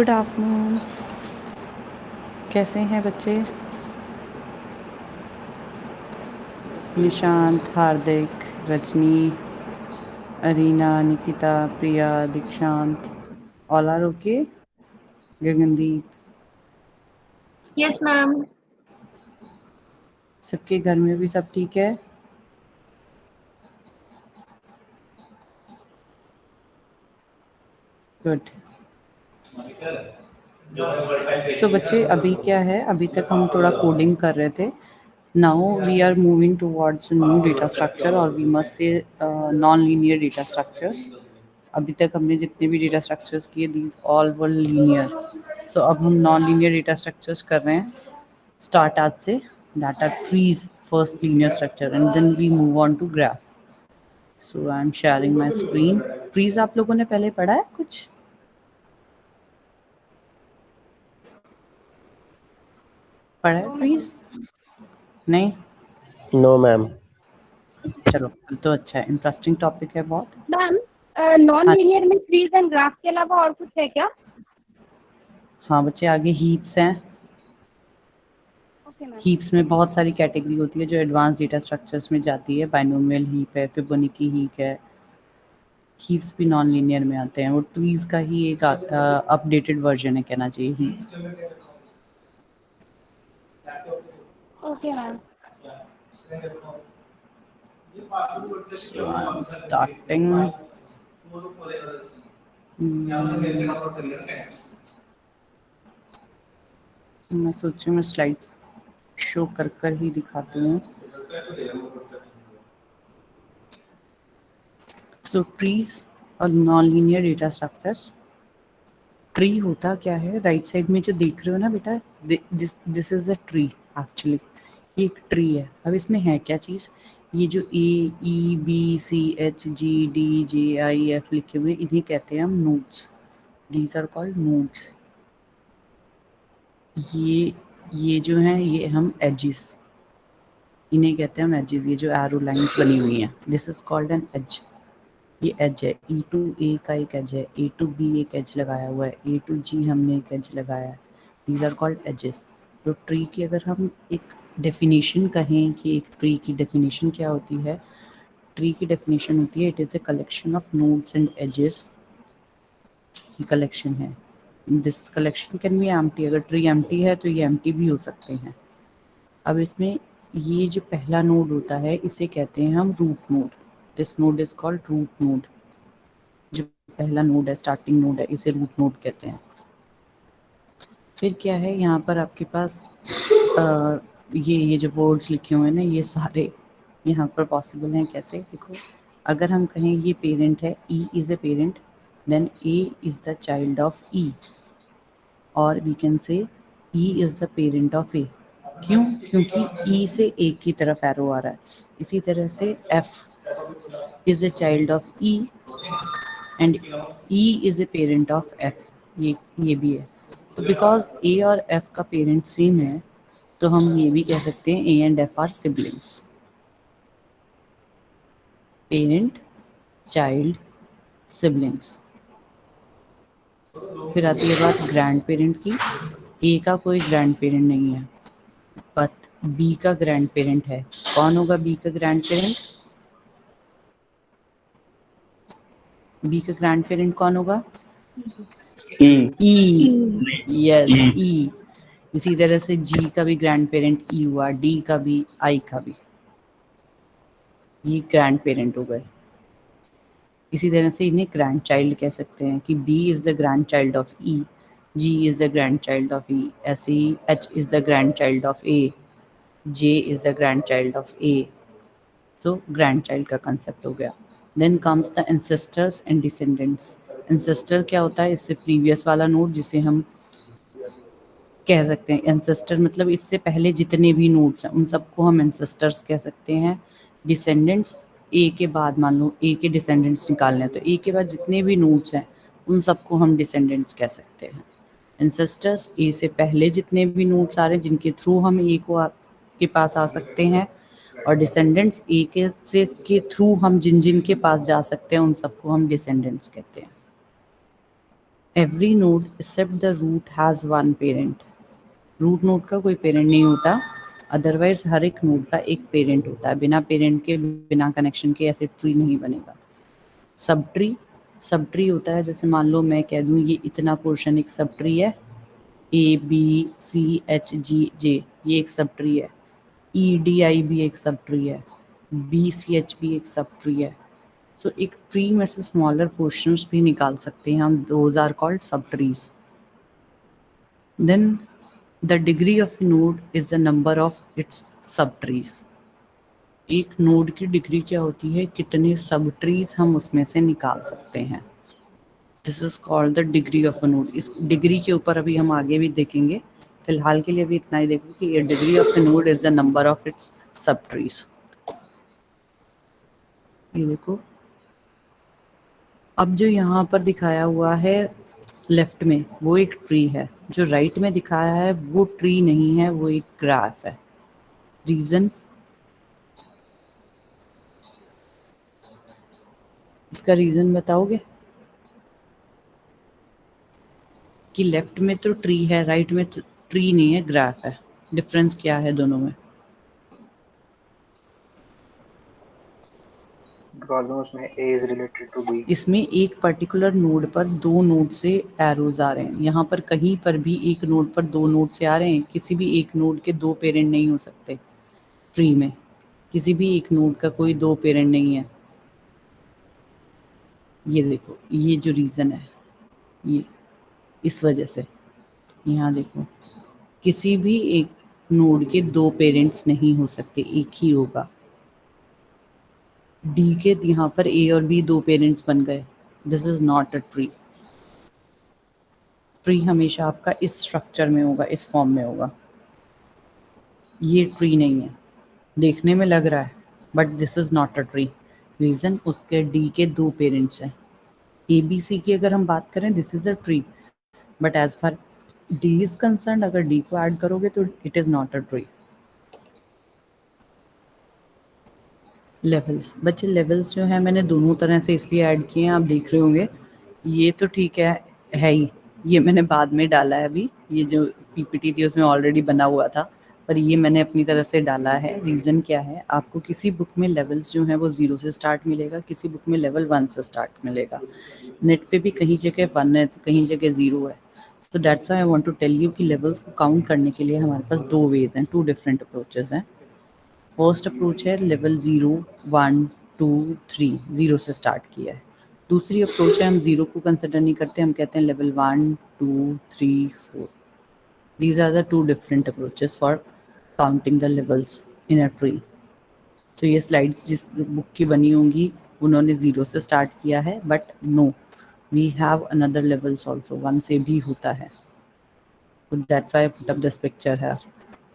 Good afternoon. कैसे हैं बच्चे? Nishant, Hardik, Rajni, Arina, Nikita, Priya, Dikshant, all are okay? Gagandeep, yes ma'am. सबके घर में भी सब ठीक है? गुड। सो बच्चे, अभी क्या है, अभी तक हम थोड़ा कोडिंग कर रहे थे. Now we are moving towards new data structure और we must say non linear data structures. अभी तक हमने जितने भी डेटा स्ट्रक्चर्स किए these all were linear. So अब हम नॉन लीनियर डेटा स्ट्रक्चर्स कर रहे हैं स्टार्ट आज से. That are trees, first linear structure, and then we move on to graph. So I am sharing my screen. Trees आप लोगों ने पहले पढ़ा है कुछ? पढ़ा है ट्रीज? नहीं? No ma'am. चलो तो अच्छा है, इंटरेस्टिंग टॉपिक है बहुत. मैम, नॉन लीनियर में ट्रीज एंड ग्राफ के अलावा और कुछ है क्या? हाँ बच्चे, आगे हीप्स हैं. Okay ma'am. हीप्स में बहुत सारी कैटेगरी होती है जो एडवांस डेटा स्ट्रक्चर्स में जाती है. बाइनोमियल हीप है, फिबोनाची हीप है. हीप्स भी नॉन लीनियर में आते हैं. वो ट्रीज का ही एक अपडेटेड वर्जन है, कहना चाहिए heaps. Okay ma'am. So I'm starting. मैं सोचूं मैं स्लाइड शो कर कर ही दिखाती हूँ. सो ट्रीज और non linear data structures. Tree होता क्या है, राइट साइड में जो देख रहे हो ना बेटा, this is a tree actually. ये एक ट्री है. अब इसमें है क्या चीज़, ये जो AEBCHGDJIF लिखे हुए इन्हें कहते हैं हम nodes. These are called nodes. ये जो हैं ये हम एजेस, इन्हें कहते हैं हम एजेस. ये जो एरो लाइंस बनी हुई हैं, this is called an edge. ये एज है. E to A का एक एज है, A to B एक एज लगाया हुआ है, A to G हमने एक एज लगाया है. These are called edges. तो ट्री की अगर हम एक डेफिनेशन कहें कि एक ट्री की डेफिनेशन क्या होती है, ट्री की डेफिनेशन होती है it is a collection of nodes and edges. ये कलेक्शन है. This collection can be empty. अगर ट्री एम्प्टी है तो ये एम्प्टी भी हो सकते हैं. अब इसमें ये जो पहला नोड होता है इसे कहते हैं हम root node. This node is called root node. जो पहला नोड है, स्टार्टिंग नोड है, इसे रूट नोड कहते हैं. फिर क्या है, यहाँ पर आपके पास ये जो वर्ड्स लिखे हुए हैं ना, ये सारे यहाँ पर पॉसिबल हैं. कैसे देखो, अगर हम कहें ये पेरेंट है, E is a parent, then A is the child of E, और we can say E is the parent of A. क्यों? क्योंकि E से A की तरफ एरो आ रहा है. इसी तरह से F is the child of E and E is a parent of F. ये भी है. तो बिकॉज A और F का पेरेंट सेम है तो हम ये भी कह सकते हैं A and F are siblings. Parent, child, siblings. फिर आती है बात ग्रैंड पेरेंट की. A का कोई ग्रैंड पेरेंट नहीं है बट B का ग्रैंड पेरेंट है. कौन होगा B का ग्रैंड पेरेंट? B का ग्रैंड पेरेंट कौन होगा? E. Yes, E. इसी तरह से G का भी ग्रैंड पेरेंट E हुआ, D का भी, I का भी. ये ग्रैंड पेरेंट हो गए. इसी तरह से इन्हें ग्रैंड चाइल्ड कह सकते हैं कि B is the grandchild of E, G is the grandchild of E, ऐसे ही H is the grandchild of A, J is the grandchild of A. So grandchild का concept हो गया. Then comes the ancestors and descendants. Ancestor क्या होता है? इससे previous वाला नोड जिसे हम कह सकते हैं एंसेस्टर, मतलब इससे पहले जितने भी नोड्स हैं उन सबको हम एंसेस्टर्स कह सकते हैं. डिसेंडेंट्स, ए के बाद मान लो ए के डिसेंडेंट्स निकालने हैं तो ए के बाद जितने भी नोड्स हैं उन सबको हम डिसेंडेंट्स कह सकते हैं. एंसेस्टर्स, ए से पहले जितने भी नोड्स आ रहे हैं जिनके थ्रू हम ए के पास आ सकते हैं, और डिसेंडेंट्स ए के थ्रू हम जिन जिन के पास जा सकते हैं उन सबको हम डिसेंडेंट्स कहते हैं. Every node except the root has one parent. Root node का कोई पेरेंट नहीं होता, अदरवाइज हर एक नोड का एक पेरेंट होता है। बिना पेरेंट के, बिना कनेक्शन के ऐसे ट्री नहीं बनेगा। सब ट्री होता है, जैसे मान लो मैं कह दूं ये इतना पोर्शन एक सब ट्री है, A B C H G जे ये एक सब ट्री है, ई डी आई भी एक सब ट्री है, बी सी एच भी एक सब ट्री है। सो एक ट्री में से स्मॉलर पोर्शंस भी निकाल सकते हैं हम, those are called subtrees. Then the degree of node is the number of its subtrees. एक नोड की डिग्री क्या होती है, कितने सब ट्रीज हम उसमें से निकाल सकते हैं। This is called the degree of a node. इस डिग्री के ऊपर अभी हम आगे भी देखेंगे, फिलहाल के लिए भी इतना ही देखो कि ये degree of a node is the number of its सब ट्रीज। ये देखो, अब जो यहाँ पर दिखाया हुआ है लेफ्ट में वो एक ट्री है, जो राइट में दिखाया है वो ट्री नहीं है, वो एक ग्राफ है। रीजन, इसका रीजन बताओगे कि लेफ्ट में तो ट्री है, राइट में ट्री नहीं है, ग्राफ है। डिफरेंस क्या है दोनों में? बिकॉज उसमें A is related to B. इसमें एक पर्टिकुलर नोड पर दो नोड से एरोज आ रहे हैं, यहाँ पर कहीं पर भी एक नोड पर दो नोड से आ रहे हैं। किसी भी एक नोड के दो पेरेंट नहीं हो सकते ट्री में, किसी भी एक नोड का कोई दो पेरेंट नहीं है। ये देखो, ये जो रीज़न है ये इस वजह से, यहाँ देखो किसी भी एक नोड के दो पेरेंट्स नहीं हो सकते, एक ही होगा। डी के यहाँ पर ए और बी दो पेरेंट्स बन गए, this is not a tree. Tree हमेशा आपका इस स्ट्रक्चर में होगा, इस फॉर्म में होगा। ये ट्री नहीं है, देखने में लग रहा है but this is not a tree. Reason, उसके डी के दो पेरेंट्स हैं। ए बी सी की अगर हम बात करें this is a tree, but as far D is concerned, अगर डी को ऐड करोगे तो it is not a tree. Levels, बच्चे लेवल्स जो है मैंने दोनों तरह से इसलिए ऐड किए हैं, आप देख रहे होंगे। ये तो ठीक है ही, ये मैंने बाद में डाला है। अभी ये जो पीपीटी थी उसमें ऑलरेडी बना हुआ था, पर ये मैंने अपनी तरफ से डाला है। रीज़न क्या है, आपको किसी बुक में लेवल्स जो हैं वो 0 से स्टार्ट मिलेगा, किसी बुक में लेवल 1 से स्टार्ट मिलेगा। नेट पे भी कहीं जगह 1 है तो कहीं जगह 0 है। तो that's why I want to tell you कि लेवल्स को काउंट करने के लिए हमारे पास दो वेज हैं, टू डिफरेंट अप्रोचेस हैं। फर्स्ट अप्रोच है लेवल 0 1 2 3, 0 से स्टार्ट किया है। दूसरी अप्रोच है हम 0 को कंसिडर नहीं करते, हम कहते हैं level 1 2 3 4। These are the two different approaches for counting the levels in a tree. तो ये स्लाइड्स जिस बुक की बनी होंगी उन्होंने 0 से स्टार्ट किया है, but no, we have another levels also, 1 से भी होता है। That's why I put up this picture है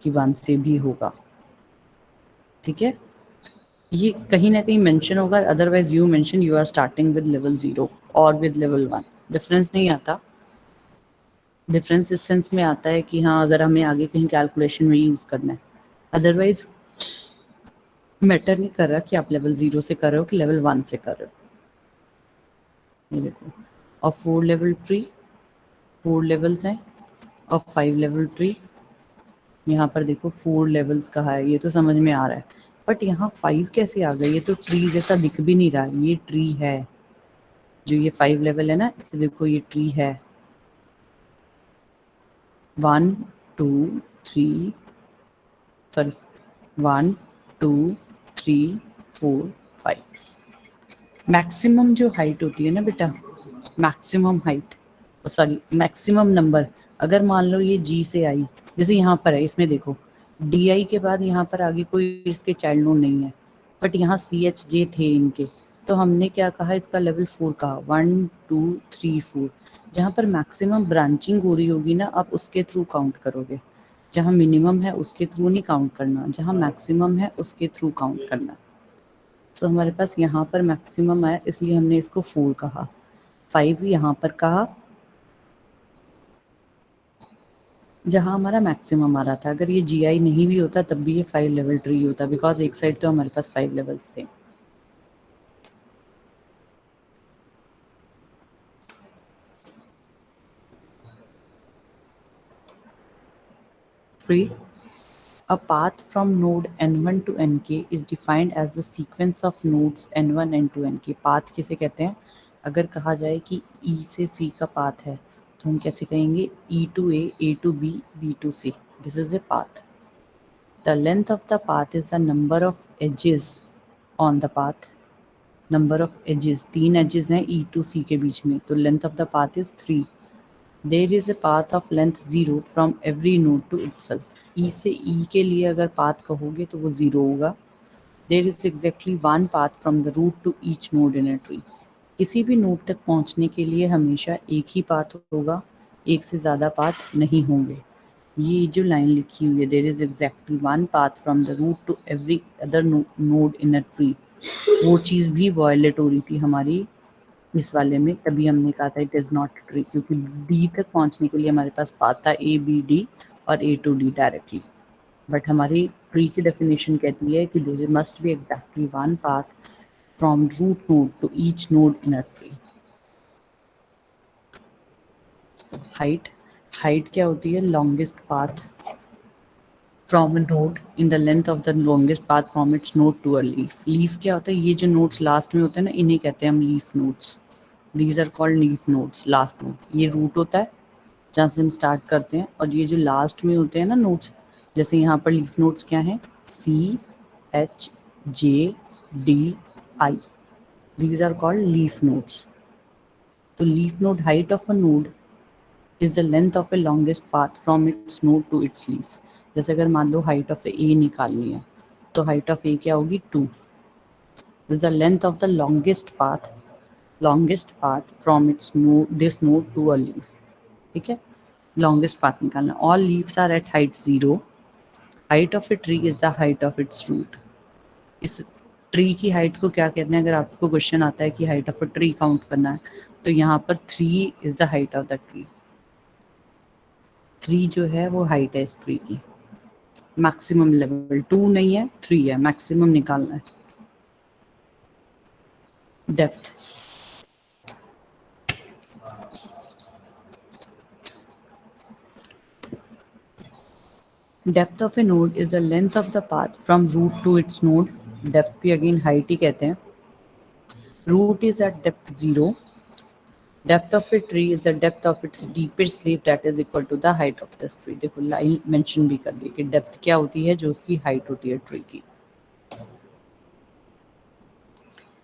कि 1 से भी होगा। ठीक है, ये कहीं ना कहीं मेंशन होगा, otherwise you mention you are starting with level 0 और विद लेवल 1, डिफरेंस नहीं आता। डिफरेंस इस सेंस में आता है कि हाँ, अगर हमें आगे कहीं कैलकुलेशन में यूज़ करना है, अदरवाइज मैटर नहीं कर रहा कि आप लेवल 0 से कर रहे हो कि लेवल 1 से कर रहे हो। ये देखो, और 4 लेवल ट्री, 4 लेवल्स हैं, और 5 लेवल ट्री। यहाँ पर देखो 4 लेवल्स कहा है, ये तो समझ में आ रहा है, बट यहाँ 5 कैसे आ गए? ये तो ट्री जैसा दिख भी नहीं रहा, ये ट्री है। जो ये 5 लेवल है ना, इसे देखो ये ट्री है। 1 2 3, सॉरी 1 2 3 4 5। मैक्सिमम जो हाइट होती है ना बेटा, maximum height, sorry maximum number, अगर मान लो ये जी से आई, जैसे यहाँ पर है, इसमें देखो डी आई के बाद यहाँ पर आगे कोई इसके चाइल्ड नोड नहीं है, बट यहाँ सी एच जे थे इनके, तो हमने क्या कहा, इसका लेवल 4 कहा। 1 2 3 4, जहाँ पर मैक्सिमम ब्रांचिंग हो रही होगी ना, आप उसके थ्रू काउंट करोगे। जहाँ मिनिमम है उसके थ्रू नहीं काउंट करना, जहाँ मैक्सिमम है उसके थ्रू काउंट करना। तो हमारे पास यहाँ पर मैक्सिमम है, इसलिए हमने इसको 4 कहा। 5 यहाँ पर कहा जहाँ हमारा मैक्सिमम आ रहा था। अगर ये जी आई नहीं भी होता तब भी ये 5 लेवल ट्री होता, बिकॉज एक साइड तो हमारे पास 5 लेवल्स थे। tree, a path from node n1 to nk is defined as the sequence of nodes n1 n2 nk. Path किसे कहते हैं? अगर कहा जाए कि e से c का पाथ है तो हम कैसे कहेंगे? e to a to b, b to c. This is a path. The length of the path is the number of edges on the path. Number of edges, 3 edges हैं e to c के बीच में, तो length of the path is 3. There is a path of length 0 from every node to itself. E से E के लिए अगर path कहोगे तो वो 0 होगा. There is exactly one path from the root to each node in a tree. किसी भी नोड तक पहुंचने के लिए हमेशा एक ही पाथ होगा, एक से ज़्यादा पाथ नहीं होंगे. ये जो लाइन लिखी हुई है, there is exactly one path from the root to every other node in a tree, वो चीज़ भी वायलेट हो रही थी हमारी इस वाले में, तभी हमने कहा था इट इज़ नॉट ट्री, क्योंकि डी तक पहुंचने के लिए हमारे पास पाथ था ए बी डी और A to D directly. But हमारी ट्री की डेफिनेशन कहती है कि there must be exactly one path from root node to each node in a tree. Height क्या होती है? Longest path from a node in the length of the longest path from its node to a leaf. Leaf क्या होता है? ये जो nodes last में होते हैं ना, इन्हें कहते हैं हम leaf nodes. These are called leaf nodes. Last node ये रूट होता है जहाँ से हम स्टार्ट करते हैं, और ये जो लास्ट में होते हैं ना नोड्स, जैसे यहाँ पर लीफ नोड्स क्या हैं? C H J D I. These are called leaf nodes. तो leaf node height of a node is the length of a longest path from its node to its leaf. जैसे अगर मान लो height of ए निकालनी है तो height of ए क्या होगी? 2. is the length of the longest path from its node this node to a leaf. ठीक है, longest path निकालना. all leaves are at height 0. height of a tree is the height of its root. इस tree की height को क्या कहते हैं? अगर आपको क्वेश्चन आता है कि height of a tree count करना है तो यहाँ पर 3 is the height of the tree. 3 जो है वो हाइट है इस ट्री की. मैक्सिमम लेवल 2 नहीं है, 3 है. मैक्सिमम निकालना है. Depth, depth of a node is the length of the path from root to its node. Depth भी अगेन हाइट ही कहते हैं. Root is at depth 0. Depth of a tree is the depth of its deepest leaf that is equal to the height of this tree. देखो line mention भी कर दी कि depth क्या होती है? जो उसकी हाइट होती है ट्री की.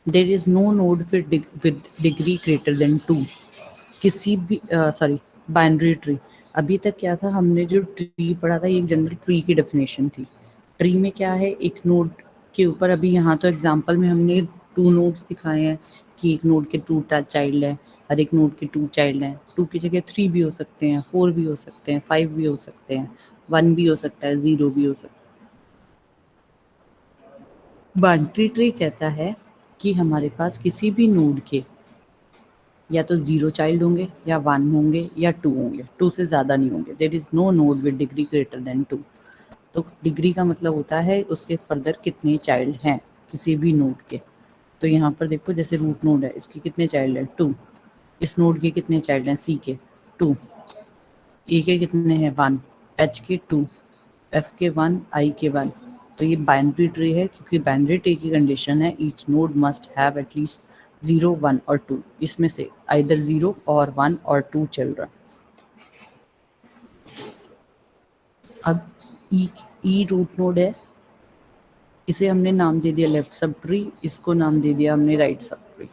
There is no node with degree greater than 2. किसी भी बाइनरी ट्री. अभी तक क्या था? हमने जो ट्री पढ़ा था ये एक जनरल ट्री की डेफिनेशन थी. ट्री में क्या है? एक नोड के ऊपर, अभी यहाँ तो एग्जांपल में हमने 2 नोड्स दिखाए हैं कि एक नोड के 2 चाइल्ड है और एक नोड के 2 चाइल्ड हैं. 2 की जगह 3 भी हो सकते हैं, 4 भी हो सकते हैं, 5 भी हो सकते हैं, 1 भी हो सकता है, 0 भी हो सकता है. बाइनरी ट्री कहता है कि हमारे पास किसी भी नोड के या तो 0 चाइल्ड होंगे या 1 होंगे या 2 होंगे, 2 से ज़्यादा नहीं होंगे. There is no node with degree greater than 2. तो डिग्री का मतलब होता है उसके फर्दर कितने चाइल्ड हैं किसी भी नोड के. तो यहाँ पर देखो, जैसे रूट नोड है, इसके कितने चाइल्ड हैं? 2. इस नोड के कितने चाइल्ड हैं? सी के 2. ए के कितने हैं? 1. एच के 2. एफ के 1. आई के 1. तो ये बाइनरी ट्री है, क्योंकि बाइनरी ट्री की कंडीशन है each node must have at least 0, 1 और 2. इसमें से आइदर 0 और 1 और 2 चिल्ड्रन. अब ई रूट नोड है, इसे हमने नाम दे दिया लेफ्ट सब ट्री, इसको नाम दे दिया हमने right sub tree.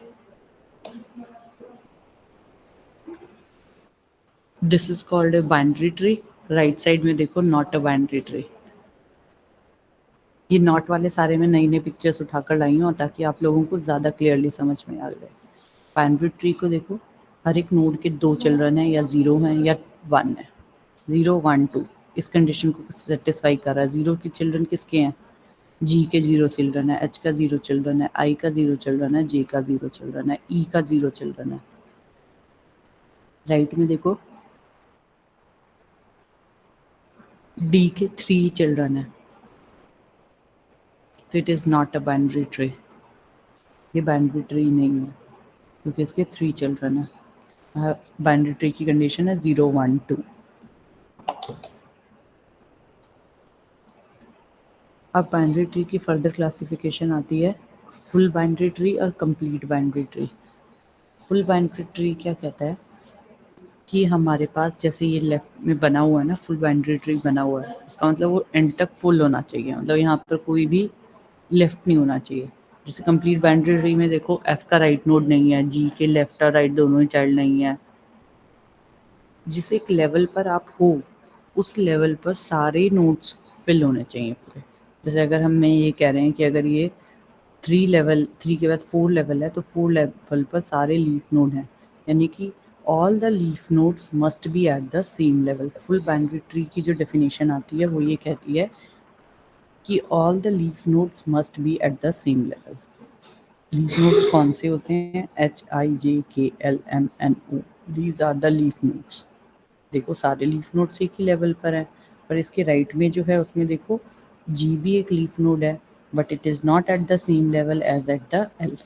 This is called a binary tree. Right side में देखो, नॉट अ बाइनरी ट्री. ये नॉट वाले सारे में नई नई पिक्चर्स उठाकर लाई हूँ ताकि आप लोगों को ज़्यादा क्लियरली समझ में आ जाए. बाइनरी ट्री को देखो, हर एक नोड के 2 चिल्ड्रन हैं, या 0 हैं या 1 है. 0, 1, 2 इस कंडीशन को सेटिस्फाई कर रहा है. 0 के चिल्ड्रन किसके हैं? जी के 0 चिल्ड्रन है, एच का 0 चिल्ड्रन है, आई का 0 चिल्ड्रन है, जे का 0 चिल्ड्रन है, ई का 0 चिल्ड्रन है. राइट में देखो, डी के 3 चिल्ड्रन है. तो it is not a binary tree. ये बाइनरी ट्री नहीं है क्योंकि इसके 3 चिल्ड्रन है. बाइनरी ट्री की कंडीशन है 0, 1, 2. अब बाइनरी ट्री की फर्दर क्लासिफिकेशन आती है फुल बाइनरी ट्री और complete binary tree. Full binary tree क्या कहता है कि हमारे पास जैसे ये लेफ्ट में बना हुआ है ना, फुल बाइनरी ट्री बना हुआ है, इसका मतलब वो एंड तक फुल होना चाहिए, मतलब यहाँ पर कोई भी लेफ्ट नहीं होना चाहिए। जैसे कंप्लीट बाइनरी ट्री में देखो एफ का राइट नोड नहीं है, जी के लेफ्ट और राइट दोनों ही चाइल्ड नहीं है। जिस एक लेवल पर आप हो उस लेवल पर सारे नोड्स फिल होने चाहिए पूरे। जैसे अगर हम ये कह रहे हैं कि अगर ये 3 के बाद 4 लेवल है तो 4 लेवल पर सारे लीफ नोड हैं, यानी कि all the leaf nodes must be at the same level. Full binary tree की जो डेफिनेशन आती है वो ये कहती है कि all the leaf nodes must be at the same level. Leaf nodes कौन से होते हैं? HIJKLMNO, these are the leaf nodes. देखो सारे लीफ नोड्स एक ही लेवल पर है, पर इसके राइट में जो है उसमें देखो जी भी एक लीफ नोड है, but it is not at the same level as at the L.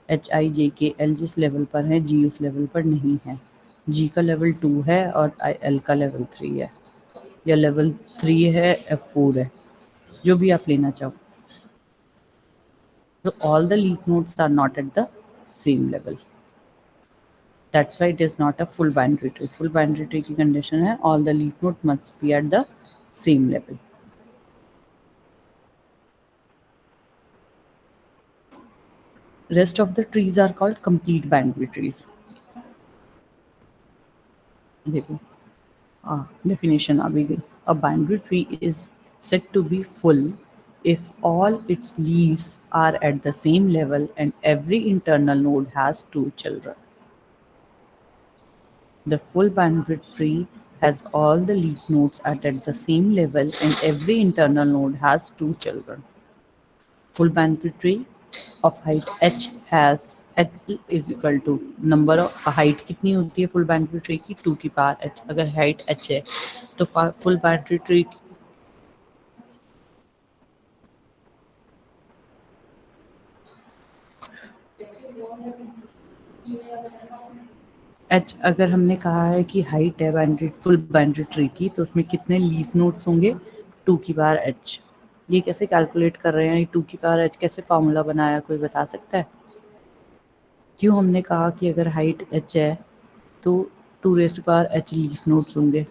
HIJKL जिस लेवल पर है जी उस लेवल पर नहीं है। जी का लेवल 2 है और एल का लेवल 3 है, या लेवल 3 है F4 है, जो भी आप लेना चाहो। तो all the leaf nodes are not at the same level, that's why it is not a full binary tree. Full binary tree की condition है all the leaf nodes must be at the same level. Rest of the trees are called complete binary trees. देखो definition आ भी गई. A binary tree is said to be full if all its leaves are at the same level and every internal node has 2 children. The full binary tree has all the leaf nodes at the same level and every internal node has 2 children. Full binary tree of height h has h is equal to number of height कितनी होती है full binary tree की 2 की power h। अगर height h है तो full binary tree h अगर हमने कहा है कि हाइट है बाइनरी फुल बाइनरी ट्री की तो उसमें कितने लीफ नोड्स होंगे 2 की पावर h। ये कैसे कैलकुलेट कर रहे हैं, 2 की पावर h कैसे फार्मूला बनाया, कोई बता सकता है? क्यों हमने कहा कि अगर हाइट h है तो 2 raise to power h leaf nodes होंगे?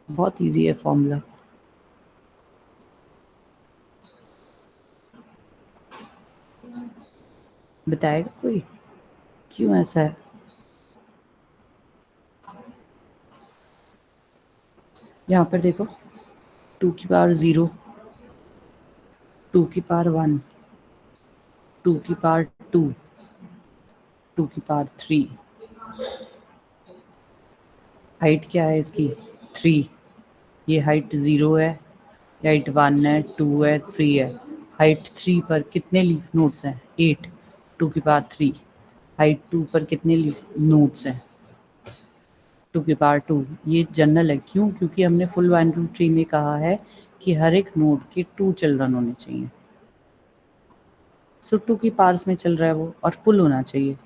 बहुत इजी है फॉर्मूला। बताएगा कोई क्यों ऐसा है? यहाँ पर देखो 2 की पावर 0, 2 की पावर 1, 2 की पावर 2, 2 की पावर 3। हाइट क्या है इसकी 3, ये हाइट 0 है, हाइट 1 है, 2 है, 3 है। हाइट 3 पर कितने लीफ नोड्स हैं? 8, 2 की पावर 3। हाइट 2 पर कितने लीफ नोड्स हैं? 2 की पावर 2। ये जनरल है, क्यों? क्योंकि हमने फुल बाइनरी ट्री में कहा है कि हर एक नोड के 2 चिल्ड्रन होने चाहिए। सो 2 की पावर्स में चल रहा है वो, और फुल होना चाहिए,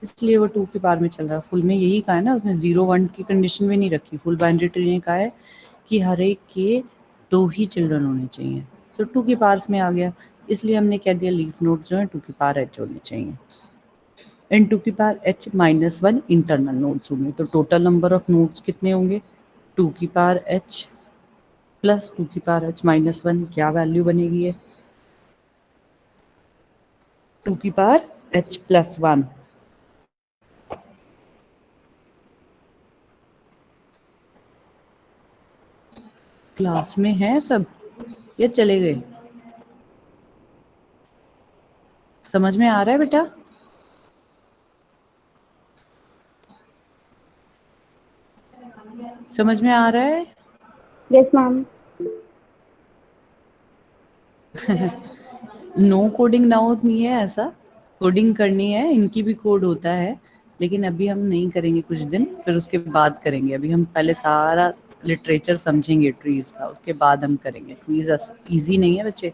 इसलिए वो 2 की पावर में चल रहा है। फुल में यही कहा है ना, उसने 0-1 की कंडीशन भी नहीं रखी। फुल बाइनरी ट्री ने कहा है कि हर एक के 2 ही चिल्ड्रन होने चाहिए। सो 2 की पावर्स में आ गया, इसलिए हमने कह दिया लीफ नोड्स जो है 2 की पावर h होने चाहिए। एंड 2 की पावर h -1 इंटरनल नोड्स होंगे, तो टोटल नंबर ऑफ नोड्स कितने होंगे? 2 की पावर h प्लस 2 की पावर h -1, क्या वैल्यू बनेगी है? 2 की पावर h + 1। क्लास में है सब या चले गए? समझ में आ रहा है बेटा? समझ में आ रहा है? Yes ma'am. No coding now नहीं है, ऐसा कोडिंग करनी है, इनकी भी कोड होता है, लेकिन अभी हम नहीं करेंगे कुछ दिन, फिर उसके बाद करेंगे। अभी हम पहले सारा लिटरेचर समझेंगे ट्रीज़ का, उसके बाद हम करेंगे। ट्रीज़ ईजी नहीं है बच्चे।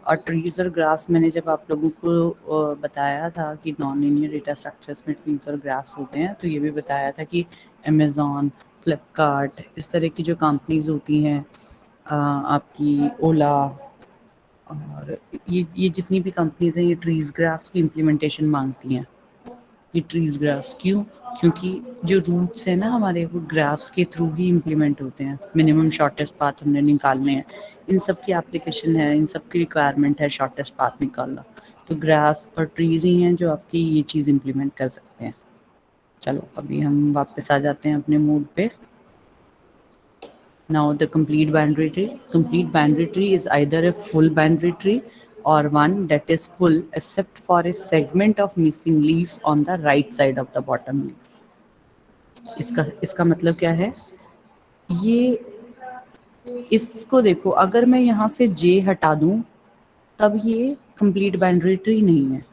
और ट्रीज़ और ग्राफ्स मैंने जब आप लोगों को बताया था कि नॉन लीनियर डेटा स्ट्रक्चर्स में ट्रीज़ और ग्राफ्स होते हैं, तो ये भी बताया था कि अमेज़ॉन, फ्लिपकार्ट, इस तरह की जो कंपनीज़ होती हैं आपकी ओला और ये जितनी भी कंपनीज हैं ये ट्रीज ग्राफ्स की इम्प्लीमेंटेशन मांगती हैं। ये ट्रीज ग्राफ्स क्यों? क्योंकि जो रूट्स हैं ना हमारे, वो ग्राफ्स के थ्रू ही इम्प्लीमेंट होते हैं। मिनिमम शॉर्टेस्ट पाथ हमने निकालने हैं, इन सब की एप्लीकेशन है, इन सब की रिक्वायरमेंट है शॉर्टेस्ट पाथ निकालना। तो ग्राफ्स और ट्रीज ही हैं जो आपकी ये चीज़ इम्प्लीमेंट कर सकते हैं। चलो अभी हम वापस आ जाते हैं अपने मोड पे। Now the complete boundary tree. Complete boundary tree is either a full boundary tree or one that is full except for a segment of missing leaves on the right side of the bottom leaf. इसका मतलब क्या है? ये इसको देखो, अगर मैं यहाँ से J हटा दूँ तब ये complete boundary tree नहीं है,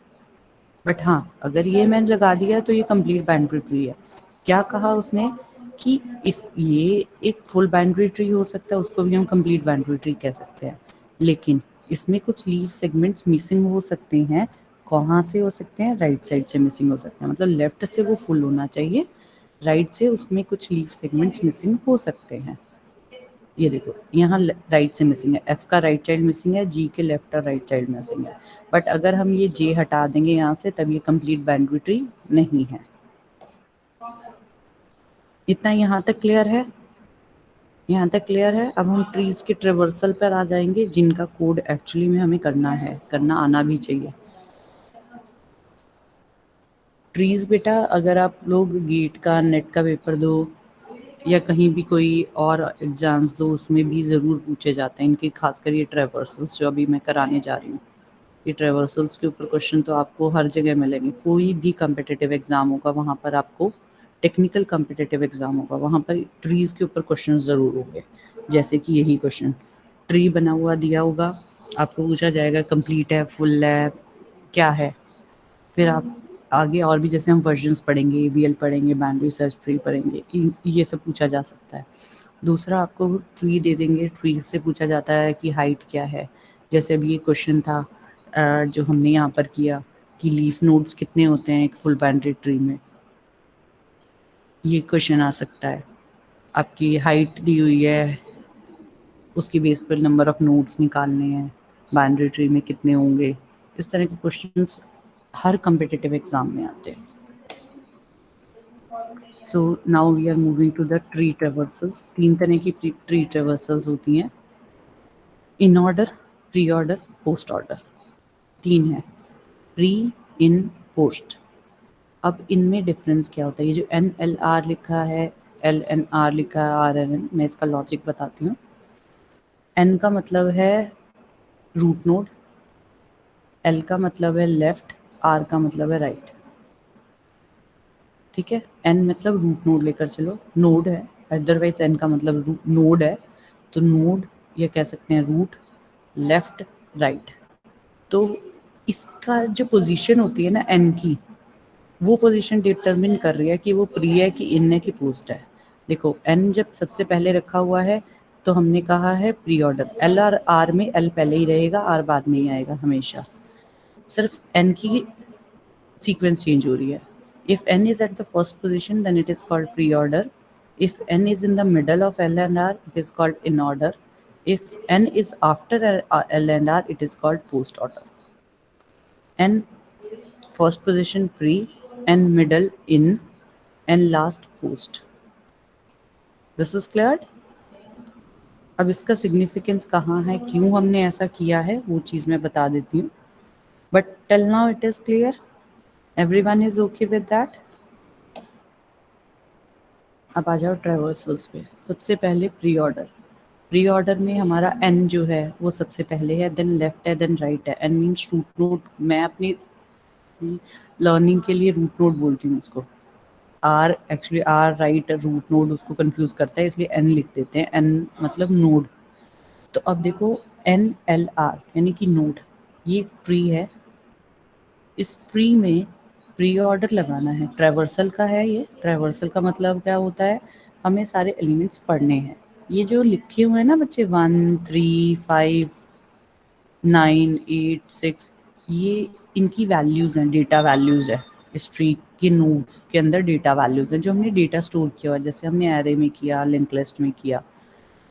बट हाँ अगर ये मैंने लगा दिया तो ये कंप्लीट बाउंड्री ट्री है। क्या कहा उसने कि ये एक फुल बाउंड्री ट्री हो सकता है, उसको भी हम कंप्लीट बाउंड्री ट्री कह सकते हैं, लेकिन इसमें कुछ लीव सेगमेंट्स मिसिंग हो सकते हैं। कहाँ से हो सकते हैं? राइट साइड से मिसिंग हो सकते हैं। मतलब लेफ्ट से वो फुल होना चाहिए, राइट से उसमें कुछ लीव सेगमेंट्स मिसिंग हो सकते हैं। ये देखो यहाँ राइट से मिसिंग है, एफ का राइट चाइल्ड मिसिंग है, जी के लेफ्ट और राइट चाइल्ड मिसिंग है। बट अगर हम ये जे हटा देंगे यहाँ से तब ये कंप्लीट बाउंड्री ट्री नहीं है। इतना यहाँ तक क्लियर है? यहाँ तक क्लियर है। अब हम ट्रीज के ट्रेवर्सल पर आ जाएंगे, जिनका कोड एक्चुअली में हमें करना आना भी चाहिए। ट्रीज बेटा, अगर आप लोग गेट का नेट का पेपर दो या कहीं भी कोई और एग्ज़ाम्स दो, उसमें भी ज़रूर पूछे जाते हैं इनके, खासकर ये ट्रेवर्सल्स जो अभी मैं कराने जा रही हूँ। ये ट्रेवर्सल्स के ऊपर क्वेश्चन तो आपको हर जगह मिलेंगे। कोई भी कम्पिटिटिव एग्ज़ाम होगा वहाँ पर आपको, टेक्निकल कम्पिटिटिव एग्ज़ाम होगा वहाँ पर ट्रीज़ के ऊपर क्वेश्चन ज़रूर होंगे। जैसे कि यही क्वेश्चन, ट्री बना हुआ दिया होगा, आपको पूछा जाएगा कंप्लीट है, फुल है, क्या है। फिर आप आगे और भी, जैसे हम वर्जन्स पढ़ेंगे, ABL पढ़ेंगे, बाउंड्री सर्च ट्री पढ़ेंगे, ये सब पूछा जा सकता है। दूसरा, आपको ट्री दे देंगे, ट्री से पूछा जाता है कि हाइट क्या है। जैसे अभी ये क्वेश्चन था जो हमने यहाँ पर किया कि लीफ नोड्स कितने होते हैं एक फुल बाउंड्री ट्री में, ये क्वेश्चन आ सकता है। आपकी हाइट दी हुई है, उसकी बेस पर नंबर ऑफ नोड्स निकालने हैं, बाउंड्री ट्री में कितने होंगे। इस तरह के क्वेश्चंस हर कम्पिटिटिव एग्जाम में आते हैं। So now we are moving to the tree traversals. 3 तरह की ट्री ट्रेवर्सल्स होती हैं, in order, pre order, post order. 3 है, प्री, इन, पोस्ट। अब इनमें डिफरेंस क्या होता है? ये जो NLR लिखा है, LNR लिखा है, RNN, मैं इसका लॉजिक बताती हूँ। N का मतलब है रूट नोड, L का मतलब है लेफ्ट, R का मतलब है राइट। ठीक है, N मतलब रूट नोड लेकर चलो, नोड है, अदरवाइज N का मतलब नोड है, तो नोड ये कह सकते हैं रूट, लेफ्ट, राइट। तो इसका जो पोजीशन होती है ना N की, वो पोजीशन डिटरमिन कर रही है कि वो प्री है कि इन है कि पोस्ट है। देखो N जब सबसे पहले रखा हुआ है तो हमने कहा है प्री ऑर्डर। L और R में L पहले ही रहेगा, R बाद में ही आएगा हमेशा, सिर्फ N की सीक्वेंस चेंज हो रही है। If N is at the first position then it is called pre-order. If N is in the middle of L and R it is called in order. If N is after L and R it is called post order. N first position pre, N middle in, N last post. This is cleared? अब इसका significance कहाँ है, क्यों हमने ऐसा किया है, वो चीज़ मैं बता देती हूँ। But till now it is clear, everyone is okay with that. अब आ जाओ ट्रेवर्सल्स पे। सबसे पहले प्री ऑर्डर। प्री ऑर्डर में हमारा N जो है वो सबसे पहले है, देन लेफ्ट है, देन राइट है। N मीन्स रूट नोड, मैं अपनी लर्निंग के लिए रूट नोड बोलती हूँ उसको। R actually R right root node उसको कंफ्यूज करता है, इसलिए N लिख देते हैं। N मतलब नोड। तो अब देखो NLR यानी कि नोड, ये ट्री है। इस ट्री में प्री ऑर्डर लगाना है, ट्रेवर्सल का है ये। ट्रेवर्सल का मतलब क्या होता है, हमें सारे एलिमेंट्स पढ़ने हैं। ये जो लिखे हुए हैं ना बच्चे 1, 3, 5, 9, 8, 6, ये इनकी वैल्यूज़ हैं, डेटा वैल्यूज़ है। इस ट्री के नोड्स के अंदर डेटा वैल्यूज़ हैं जो हमने डेटा स्टोर किया हुआ है, जैसे हमने एरे में किया, लिंक लिस्ट में किया।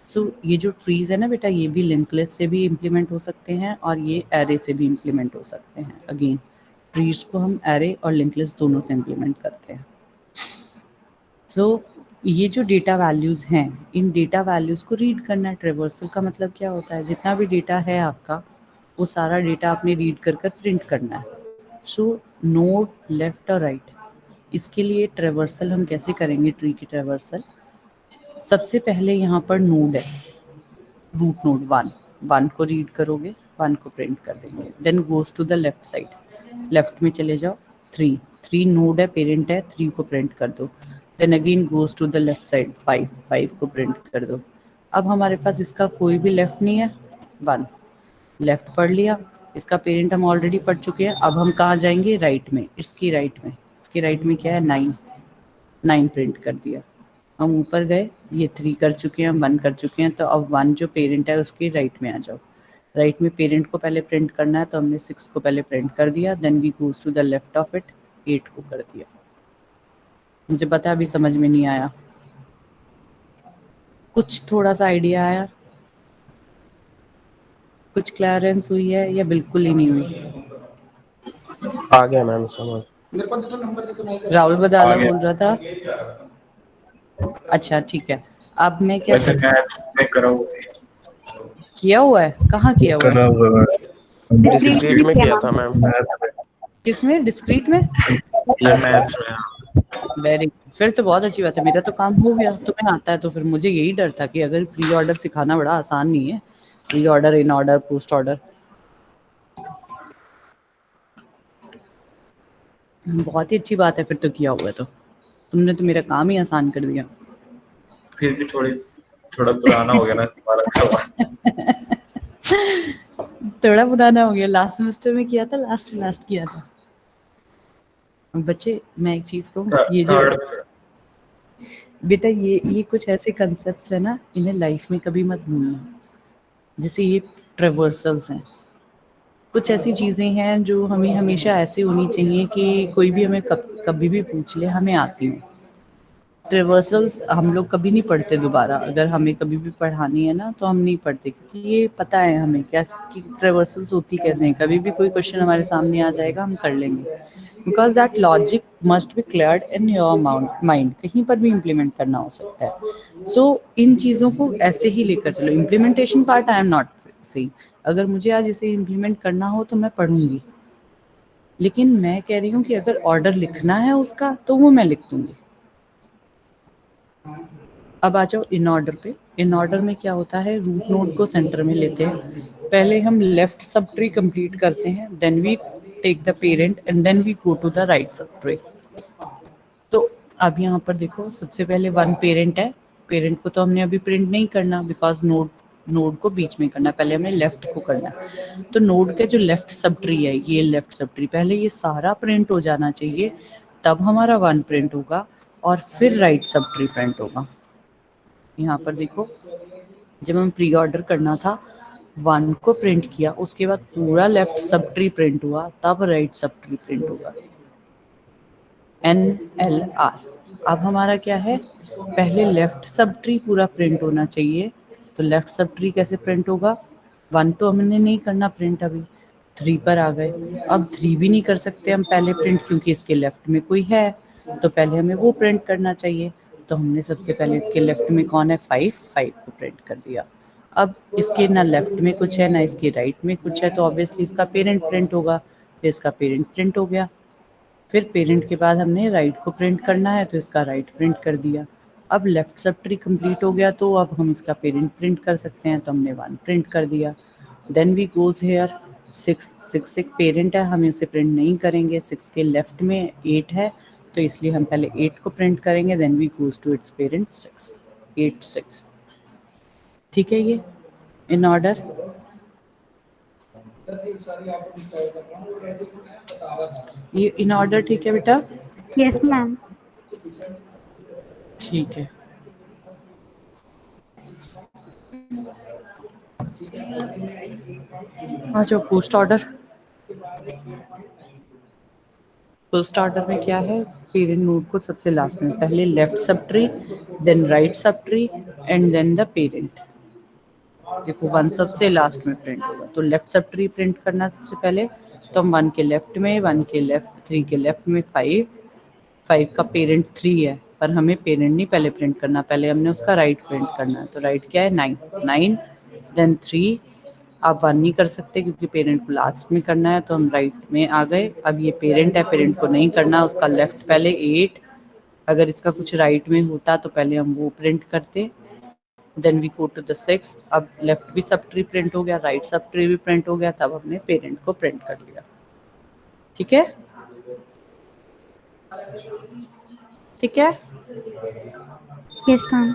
सो ये जो ट्रीज है ना बेटा, ये भी लिंक लिस्ट से भी इम्प्लीमेंट हो सकते हैं और ये एरे से भी इम्प्लीमेंट हो सकते हैं। अगेन ट्रीज को हम एरे और लिंक लिस्ट दोनों से इम्प्लीमेंट करते हैं। तो ये जो डेटा वैल्यूज़ हैं, इन डेटा वैल्यूज़ को रीड करना है। ट्रेवर्सल का मतलब क्या होता है, जितना भी डेटा है आपका वो सारा डेटा आपने रीड कर कर प्रिंट करना है। सो नोड लेफ्ट और राइट, इसके लिए ट्रेवर्सल हम कैसे करेंगे, ट्री की ट्रेवर्सल। सबसे पहले यहाँ पर नोड है, रूट नोड 1 को रीड करोगे, 1 को प्रिंट कर देंगे। Then goes to the left side, left में चले जाओ, 3 नोड है, पेरेंट है, 3 को प्रिंट कर दो। Then again goes to the left side, 5 को प्रिंट कर दो। अब हमारे पास इसका कोई भी लेफ्ट नहीं है, 1 लेफ्ट पढ़ लिया, इसका पेरेंट हम ऑलरेडी पढ़ चुके हैं। अब हम कहाँ जाएंगे, राइट में, इसकी राइट में क्या है, 9 प्रिंट कर दिया। हम ऊपर गए, ये 3 कर चुके हैं, हम 1 कर चुके हैं, तो अब 1 जो पेरेंट है उसके राइट में आ जाओ। राइट में पेरेंट को पहले प्रिंट करना है, तो हमने 6 को पहले प्रिंट कर दिया। Then we goes to the left of it, 8 को कर दिया। मुझे पता अभी समझ में नहीं आया, कुछ थोड़ा सा आइडिया आया, कुछ क्लियरेंस हुई है या बिल्कुल ही नहीं हुई? आ गया मैम समझ। राहुल बदाला बोल रहा था। अच्छा ठीक है, अब मैं क्या वैसे मैं करा हुआ है। किया हुआ है, कहाँ किया हुआ करा है? हुआ है डिस्क्रीट में किया था मैम। किसमें, डिस्क्रीट में? मैथ्स में। वेरी, फिर तो बहुत अच्छी बात है, मेरा तो काम हो गया। तुम्हें आता है तो फिर मुझे यही डर था कि अगर प्री ऑर्डर सिखाना बड़ा आसान नहीं है, pre order, in order, post order, बहुत ही अच्छी बात है। फिर तो किया हुआ है तो तुमने तो मेरा काम ही आसान कर दिया। फिर भी थोड़ा पुराना हो गया ना तुम्हारा। थोड़ा पुराना हो गया, लास्ट सेमेस्टर में किया था, लास्ट किया था। बच्चे मैं एक चीज कहूँ, ये जो बेटा ये कुछ ऐसे कंसेप्ट्स है ना, इन्हें लाइफ में कभी मत भूलना। जैसे ये ट्रेवर्सल्स हैं, कुछ ऐसी चीज़ें हैं जो हमें हमेशा ऐसी होनी चाहिए कि कोई भी हमें कभी भी पूछ ले, हमें आती हैं। ट्रेवर्सल्स हम लोग कभी नहीं पढ़ते दोबारा, अगर हमें कभी भी पढ़ानी है ना तो हम नहीं पढ़ते, क्योंकि ये पता है हमें क्या कि ट्रेवर्सल्स होती कैसे हैं। कभी भी कोई क्वेश्चन हमारे सामने आ जाएगा, हम कर लेंगे, because that logic must be cleared in your mind, कहीं पर भी इम्प्लीमेंट करना हो सकता है। सो इन चीज़ों को ऐसे ही लेकर चलो। Implementation part I am not see, अगर मुझे आज इसे इम्प्लीमेंट करना हो तो मैं पढ़ूंगी, लेकिन मैं कह रही हूँ कि अगर ऑर्डर लिखना है उसका तो वो मैं लिख दूंगी। अब आ जाओ इन ऑर्डर पे। इन ऑर्डर में क्या होता है, रूट नोड को सेंटर में लेते हैं, पहले हम लेफ्ट सब ट्री कंप्लीट करते हैं, then we take the parent and then we go to the right subtree. तो अब यहाँ पर देखो, सबसे पहले 1 पेरेंट है, पेरेंट को तो हमने अभी प्रिंट नहीं करना, बिकॉज नोड को बीच में करना, पहले हमें लेफ्ट को करना। तो नोड का जो लेफ्ट सब ट्री है, ये लेफ्ट सब ट्री, पहले ये सारा प्रिंट हो जाना चाहिए, तब हमारा 1 प्रिंट होगा और फिर राइट सब ट्री प्रिंट होगा। यहाँ पर देखो, जब हम प्री ऑर्डर करना था, 1 को प्रिंट किया, उसके बाद पूरा लेफ्ट सब ट्री प्रिंट हुआ, तब राइट सब ट्री प्रिंट होगा। NLR। अब हमारा क्या है, पहले लेफ्ट सब ट्री पूरा प्रिंट होना चाहिए, तो लेफ्ट सब ट्री कैसे प्रिंट होगा, 1 तो हमने नहीं करना प्रिंट, अभी 3 पर आ गए। अब 3 भी नहीं कर सकते हम पहले प्रिंट, क्योंकि इसके लेफ्ट में कोई है, तो पहले हमें वो प्रिंट करना चाहिए। तो हमने सबसे पहले इसके लेफ्ट में कौन है, 5 को प्रिंट कर दिया। अब इसके ना लेफ्ट में कुछ है ना इसके राइट में कुछ है, तो ऑब्वियसली इसका पेरेंट प्रिंट होगा, फिर इसका पेरेंट प्रिंट हो गया। फिर पेरेंट के बाद हमने राइट को प्रिंट करना है, तो इसका राइट प्रिंट कर दिया। अब लेफ्ट सब ट्री कंप्लीट हो गया, तो अब हम इसका पेरेंट प्रिंट कर सकते हैं, तो हमने 1 प्रिंट कर दिया। देन वी गोज हेयर, 6 एक पेरेंट है, हम इसे प्रिंट नहीं करेंगे, 6 के लेफ्ट में 8 है, तो इसलिए हम पहले 8 को प्रिंट करेंगे, then we goes to its parent 6, 8 6। ठीक है, ये इन ऑर्डर। ये इन ऑर्डर ठीक है बेटा? Yes ma'am. ठीक है, आ जाओ पोस्ट ऑर्डर। पोस्ट ऑर्डर में क्या है, पेरेंट नोड को सबसे लास्ट में, पहले left subtree, then right subtree and then the parent. देखो 1 सबसे लास्ट में प्रिंट होगा, तो लेफ्ट सब ट्री प्रिंट करना है सबसे पहले। तो हम 1 के लेफ्ट में, 1 के लेफ्ट, 3 के लेफ्ट में 5, 5 का पेरेंट 3 है, पर हमें पेरेंट नहीं पहले प्रिंट करना, पहले हमने उसका राइट प्रिंट करना है। तो राइट क्या है 9, 9 देन 3। आप 1 नहीं कर सकते क्योंकि पेरेंट को लास्ट में करना है, तो हम राइट में आ गए। अब ये पेरेंट है, पेरेंट को नहीं करना, उसका लेफ्ट पहले 8। अगर इसका कुछ राइट में होता तो पहले हम वो प्रिंट करते, then we go to the 6। अब लेफ्ट भी सब ट्री प्रिंट हो गया, राइट सब ट्री भी प्रिंट हो गया, तब हमने पेरेंट को प्रिंट कर लिया। ठीक है, ठीक है। Yes ma'am.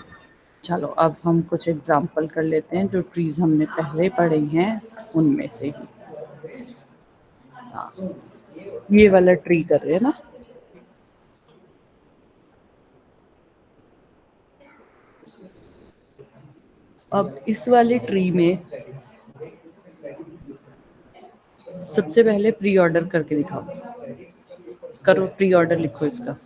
चलो अब हम कुछ एग्जांपल कर लेते हैं जो ट्रीज हमने पहले पढ़े हैं उनमें से ही। हाँ, ये वाला ट्री कर रहे हैं ना। अब इस वाले ट्री में सबसे पहले प्री ऑर्डर करके दिखाओ, करो प्री ऑर्डर, लिखो इसका।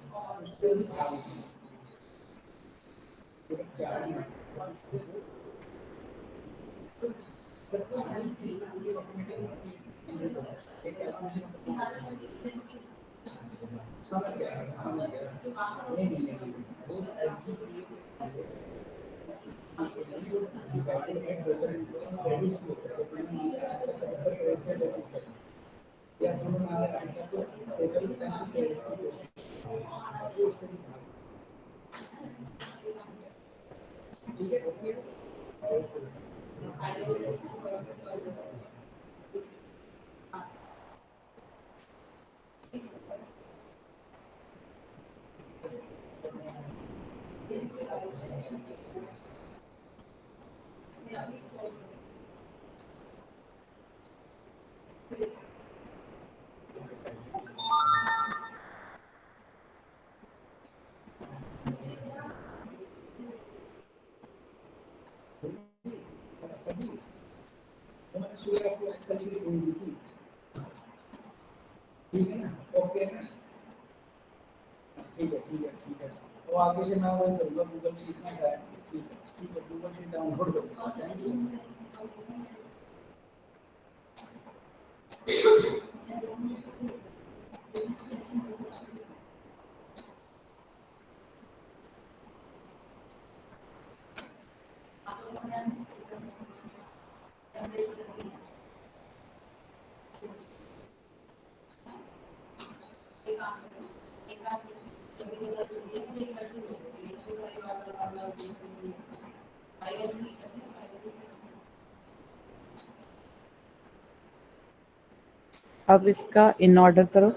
अब इसका इन ऑर्डर करो।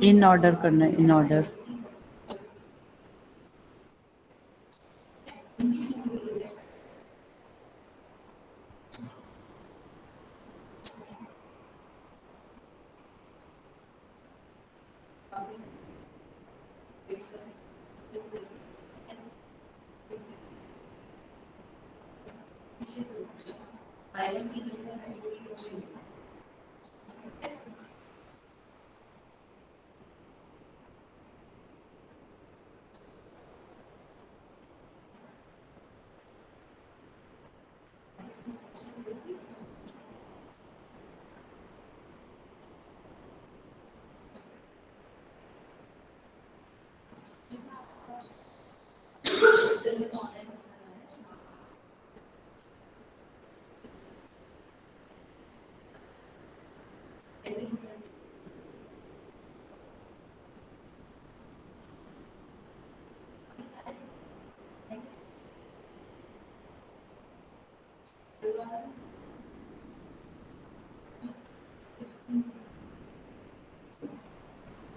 इन ऑर्डर करना है, in order.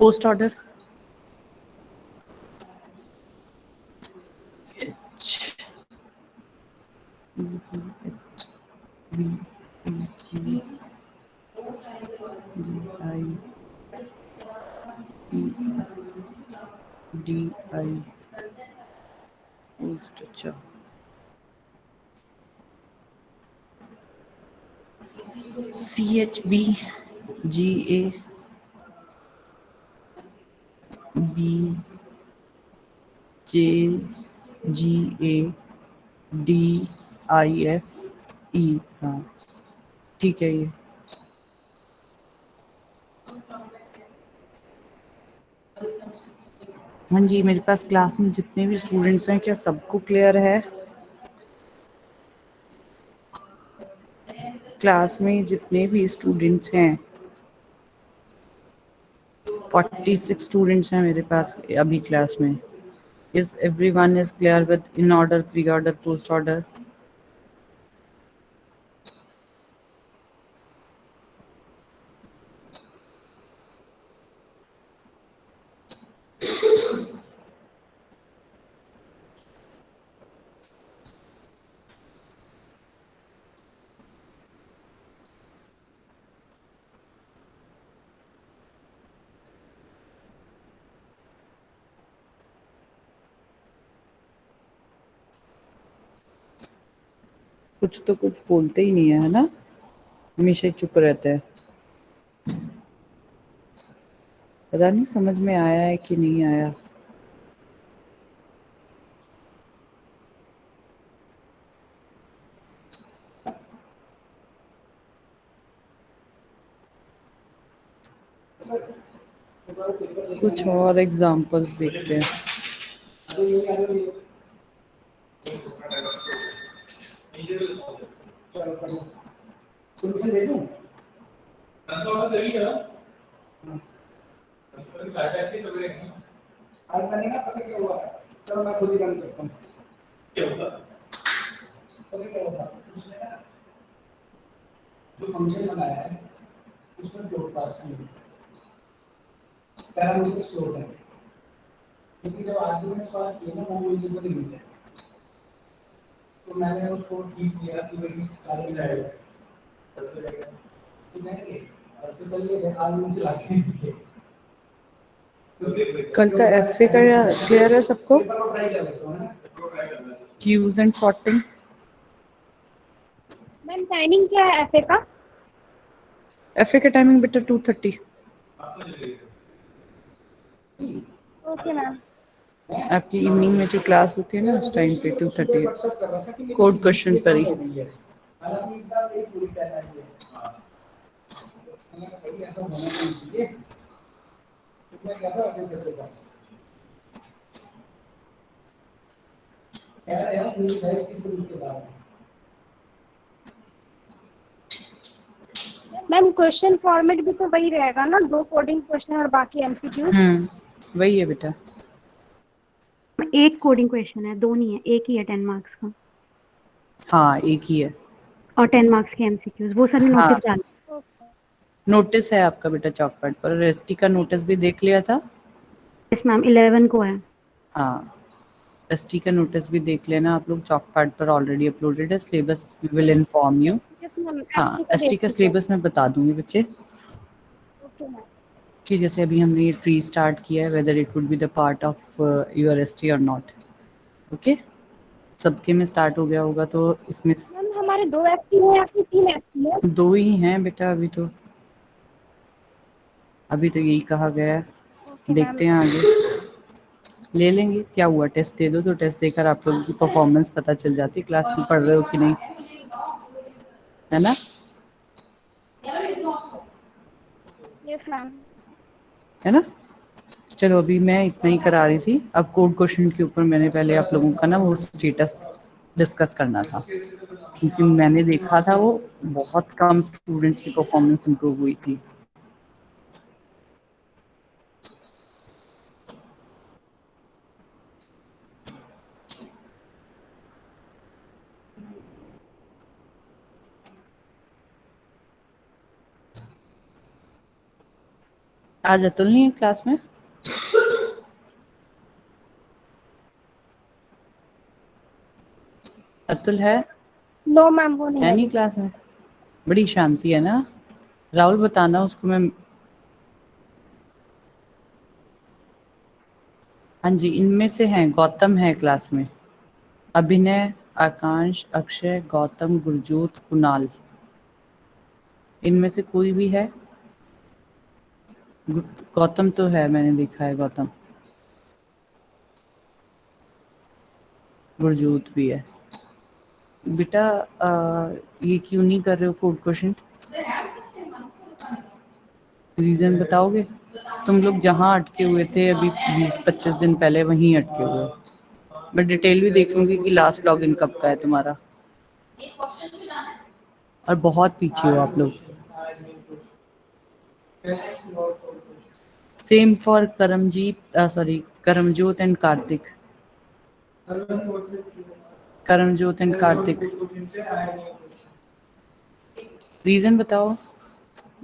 Post order H E B H V E G D I E D I post अच्छा C H B G A B J G A D I F E हाँ ठीक है ये हाँ जी मेरे पास class में जितने भी स्टूडेंट्स हैं क्या सबको क्लियर है क्लास में जितने भी स्टूडेंट्स हैं 46 स्टूडेंट्स हैं मेरे पास अभी क्लास में is everyone is clear with in order pre order post order कुछ तो कुछ बोलते ही नहीं है ना हमेशा ही चुप रहते हैं पता नहीं समझ में आया है कि नहीं आया कुछ और एग्जांपल्स देखते हैं आज मैंने ना पता क्या हुआ चलो मैं खुद ही रन करता हूँ क्या हुआ पता क्या हुआ उसने ना जो फंक्शन बनाया है उसमें फ्लोट पास की पैरामीटर फ्लोट है क्योंकि जब आदमी ने पास किया ना वो वेरिएबल नहीं मिलता तो मैंने उसको ठीक किया कि भाई सारे मिलाए तो मैंने और तो चलिए आज मुझे चला के कल का एफए का क्लियर है सबको queues and sorting ma'am timing क्या है ऐसे का? एफए का टाइमिंग बेटा 2:30 ओके मैम। आपकी इवनिंग में जो क्लास होती है ना उस टाइम पे 2:30 कोड क्वेश्चन पर ही मैम क्वेश्चन फॉर्मेट भी तो वही रहेगा ना, 2 कोडिंग क्वेश्चन और बाकी एमसीक्यूज। वही है बेटा एक कोडिंग क्वेश्चन है, 2 नहीं है, एक ही है 10 मार्क्स का हाँ एक ही है और 10 मार्क्स के एमसीक्यूज वो सभी हाँ नोटिस डाल। नोटिस है आपका बेटा चॉक पैड पर एसटी का नोटिस भी देख लिया था यस मैम 11 को है। हाँ एसटी का नोटिस भी देख लेना आप लोग चॉक पैड पर ऑलरेडी अपलोडेड है syllabus will inform you yes ma'am हाँ एसटी का एसटी देख का लीजिए। सिलेबस मैं बता दूंगी बच्चे ओके मैम। कि जैसे अभी हमने ये ट्री स्टार्ट किया है whether it would be the part of your ST और नॉट ओके सबके में स्टार्ट हो गया होगा तो इसमें मैम हमारे 2 एसटी हैं या फिर 3 एसटी है? 2 ही हैं बेटा अभी तो यही कहा गया है ओके मैम। देखते हैं आगे ले लेंगे क्या हुआ टेस्ट दे दो तो टेस्ट देकर आप लोगों की परफॉर्मेंस पता चल जाती है क्लास में पढ़ रहे हो कि नहीं है ना यस मैम। है ना चलो अभी मैं इतना ही करा रही थी अब कोड क्वेश्चन के ऊपर मैंने पहले आप लोगों का ना वो स्टेटस डिस्कस करना था क्योंकि मैंने देखा था वो बहुत कम स्टूडेंट की परफॉर्मेंस इंप्रूव हुई थी आज अतुल नहीं है क्लास में? अतुल है? नो मैम वो नहीं है है। नहीं क्लास में? बड़ी शांति है ना। राहुल बताना उसको मैं। हाँ जी, इनमें से हैं, गौतम है क्लास में, अभिनय, आकांश, अक्षय, गौतम, गुरजोत, कुणाल, इनमें से कोई भी है? गौतम तो है, मैंने देखा है गौतम। गुरजोत भी है। बेटा ये क्यों नहीं कर रहे हो कोड क्वेश्चन? रीजन बताओगे? तुम लोग जहाँ अटके हुए थे अभी 20-25 दिन पहले, वहीं अटके हुए हो। मैं डिटेल भी देख लूंगी कि लास्ट लॉगिन कब का है तुम्हारा। और बहुत पीछे हो आप लोग। Same for Karamjit, sorry Karamjot and Kartik. Karamjot and Kartik, reason बताओ।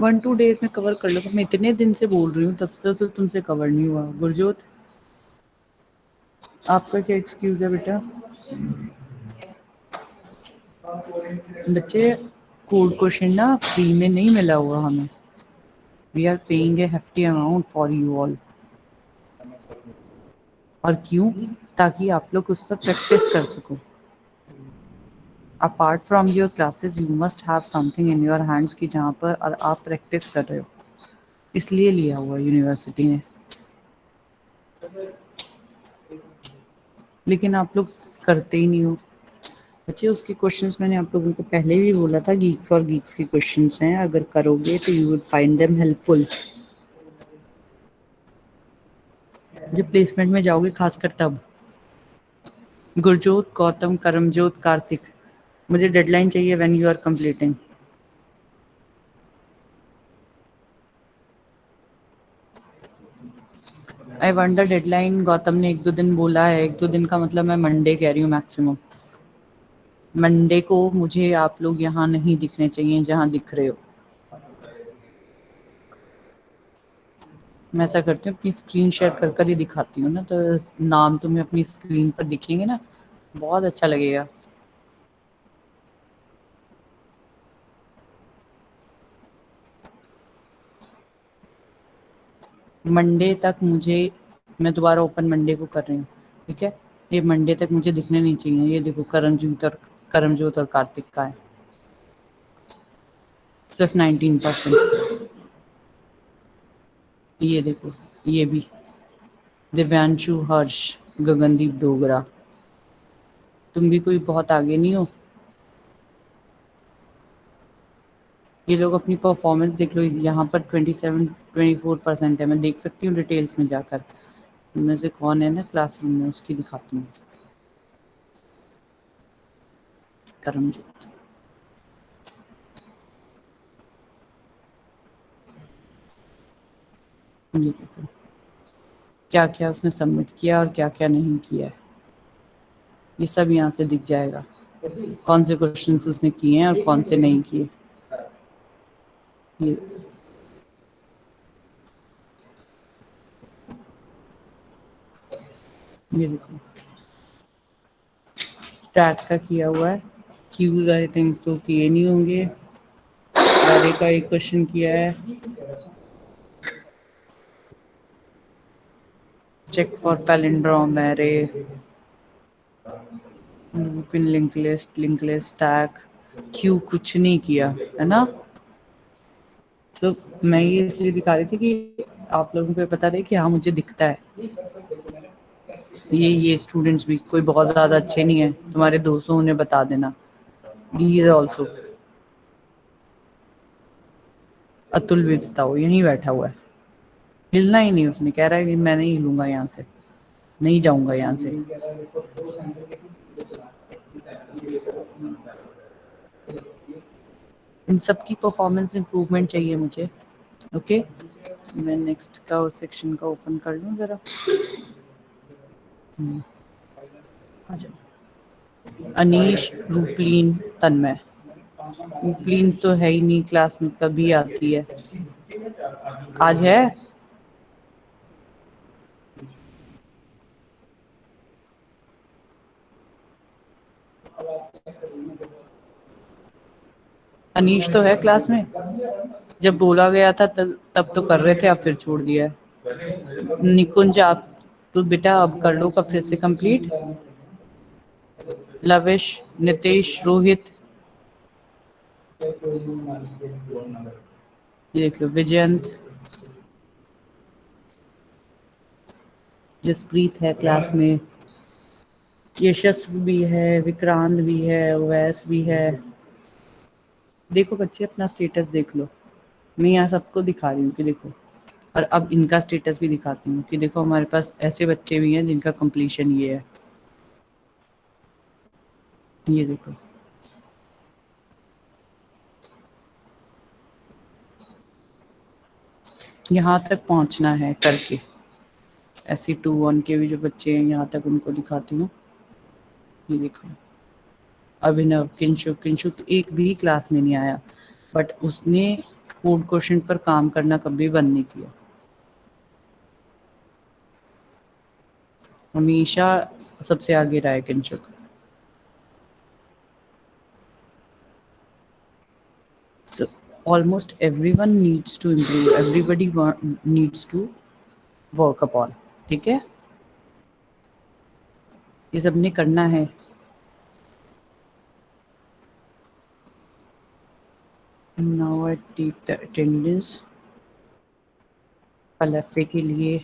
1-2 डेज में कवर कर लो। मैं इतने दिन से बोल रही हूँ, तब से तो तुमसे कवर नहीं हुआ। गुरजोत, आपका क्या एक्सक्यूज है बेटा? बच्चे, कोड क्वेश्चन ना फ्री में नहीं मिला हुआ हमें। We are paying a hefty amount for you all. और क्यों? ताकि आप लोग उस पर प्रैक्टिस कर सको। Apart from your classes you must have something in your hands कि जहाँ पर और आप प्रैक्टिस कर रहे हो, इसलिए लिया हुआ यूनिवर्सिटी ने। लेकिन आप लोग करते ही नहीं हो बच्चे। उसके क्वेश्चंस मैंने आप लोगों को पहले भी बोला था, गीक्स फॉर गीक्स के क्वेश्चंस हैं, अगर करोगे तो you will find them helpful. जब प्लेसमेंट में जाओगे खासकर तब। गुरजोत, गौतम, करमजोत, कार्तिक, मुझे डेडलाइन चाहिए when you are completing. I want the deadline. Gautam ने 1-2 दिन बोला है। 1-2 दिन का मतलब मैं मंडे कह रही हूँ मैक्सिमम। मंडे को मुझे आप लोग यहाँ नहीं दिखने चाहिए जहाँ दिख रहे हो। मैं ऐसा करती हूँ, अपनी स्क्रीन शेयर कर कर ही दिखाती हूँ ना, तो नाम तुम्हें अपनी स्क्रीन पर दिखेंगे ना, बहुत अच्छा लगेगा। मंडे तक मुझे, मैं दोबारा ओपन मंडे को कर रही हूँ, ठीक है? ये मंडे तक मुझे दिखने नहीं चाहिए। ये देखो करमजोत और कार्तिक का है सिर्फ 19%। ये देखो, ये भी दिव्यांशु, हर्ष, गगनदीप डोगरा, तुम भी कोई बहुत आगे नहीं हो। ये लोग अपनी परफॉर्मेंस देख लो, यहाँ पर 27-24% है। मैं देख सकती हूँ डिटेल्स में जाकर। इनमें से कौन है ना क्लासरूम में, उसकी दिखाती हूँ। करमजोत, ये देखो क्या क्या उसने सबमिट किया और क्या क्या नहीं किया है, ये सब यहाँ से दिख जाएगा। कौन से क्वेश्चंस उसने किए हैं और कौन से नहीं किए। ये देखो, स्टार्ट का किया हुआ है। क्यूज आई थिंक सो किए नहीं होंगे। आगे का एक क्वेश्चन किया है। Check for palindrome, array, pin, link list tag. Queue कुछ नहीं किया है ना। तो मैं ये इसलिए दिखा रही थी कि आप लोगों को पता रहे कि हाँ मुझे दिखता है। ये स्टूडेंट्स भी कोई बहुत ज़्यादा अच्छे नहीं है, तुम्हारे दोस्तों उन्हें बता देना। These also. अतुल भी बताओ, यहीं बैठा हुआ है, हिलना ही नहीं। उसने कह रहा है कि मैं नहीं हिलूंगा यहाँ से, नहीं जाऊंगा यहाँ से। इन सब की परफॉर्मेंस इम्प्रूवमेंट चाहिए मुझे। ओके, मैं नेक्स्ट का सेक्शन का ओपन कर लूँ ज़रा। आ जाओ। अनीश, रूपलीन, तन्मय। रूपलीन तो है ही नहीं क्लास में, कभी आती है। आज है? अनीश तो है क्लास में, जब बोला गया था तब तो कर रहे थे, अब फिर छोड़ दिया है। निकुंज आप तो बेटा अब कर लो फिर से कंप्लीट। लविश, नितेश, रोहित, ये देख लो, विजयंत, जसप्रीत है क्लास में, यशस्व भी है, विक्रांत भी है, उवैस भी है। देखो बच्चे अपना स्टेटस देख लो, मैं यहाँ सबको दिखा रही हूँ कि देखो, और अब इनका स्टेटस भी दिखाती हूँ कि देखो हमारे पास ऐसे बच्चे भी हैं जिनका कंप्लीशन ये है, ये देखो। यहाँ तक पहुँचना है करके, ऐसे 2-1 के भी जो बच्चे हैं यहाँ तक उनको दिखाती हूँ। ये देखो, अभिनव, किंशुक एक भी क्लास में नहीं आया, बट उसने कोड क्वेश्चन पर काम करना कभी बंद नहीं किया, हमेशा सबसे आगे रहा है Kinshuk. So almost everyone needs to improve, everybody needs to work upon, ठीक है, ये सबने करना है। Now I take the attendance। कल एफए के लिए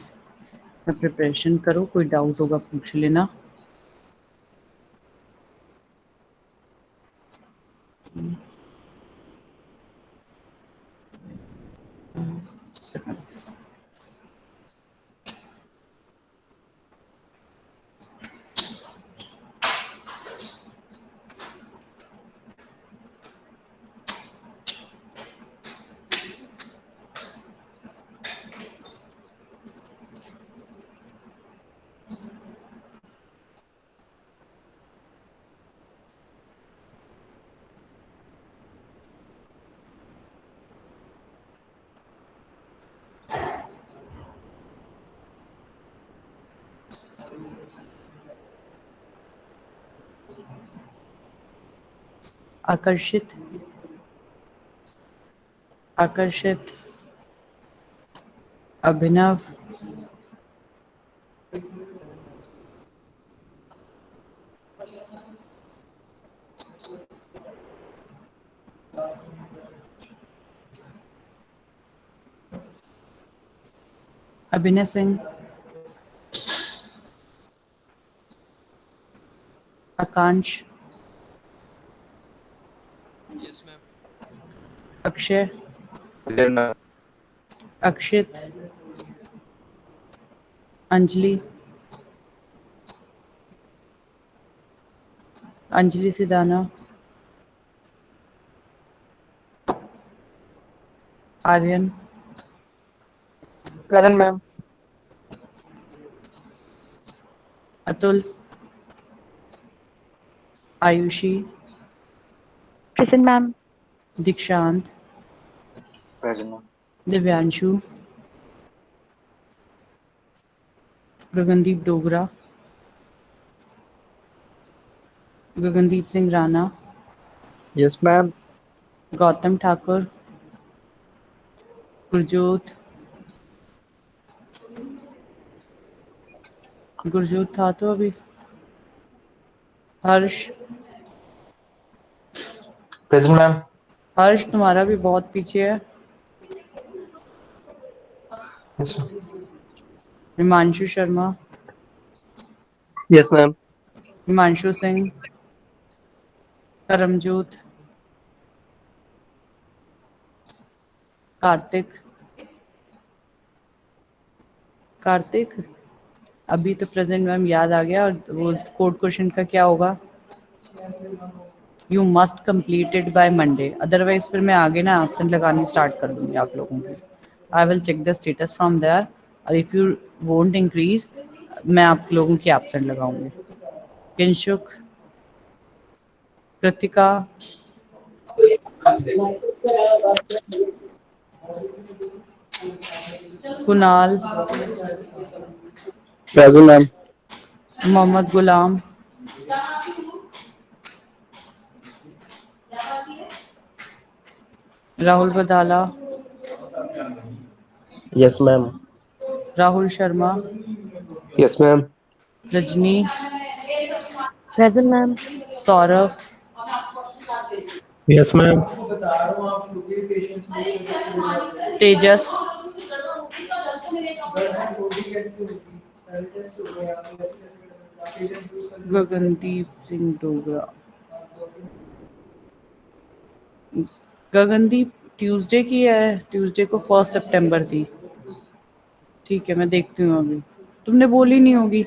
मैं प्रिपरेशन करो, कोई डाउट होगा पूछ लेना। Aakarshit, Abhinav, Abhinay Singh, Aakansh, Akshay, Akshit, Anjali, Anjali Sidana, Aryan, present ma'am. Atul, Ayushi, present ma'am. Dikshant, Present, ma'am. Divyanshu, Gagandeep Dogra, Gagandeep Singh Rana, yes ma'am. Gautam Thakur, Gurjot था तो अभी, हर्ष, प्रेजेंट मैम। हर्ष तुम्हारा भी बहुत पीछे है। Yes Himanshu Sharma, yes ma'am. Himanshu Singh, Karamjot, Kartik अभी तो प्रेजेंट मैम याद आ गया। और वो कोड क्वेश्चन का क्या होगा, you must complete it by Monday, otherwise फिर मैं आगे ना एब्सेंट लगानी स्टार्ट कर दूंगी आप लोगों की। I will check the status from there, और इफ़ यू वोंट इंक्रीज मैं आप लोगों की एब्सेंट लगाऊंगी। Kinshuk, Kritika, Kunal, present ma'am. Mohammad Ghulam, Rahul Badala, yes ma'am. Rahul Sharma, Yes, ma'am. Rajni, Present, ma'am. Saurabh, Yes, ma'am. आपको बता रहा हूँ, आप लोग पेशेंस तेजस, कैसे होगी, पहले टेस्ट हो गया, कैसे कैसे पेशेंस यूज करने गगनदीप सिंह डोगरा। गगनदीप ट्यूसडे की है, ट्यूसडे को 1 सितंबर थी। ठीक है, मैं देखती हूँ अभी। तुमने बोली नहीं होगी।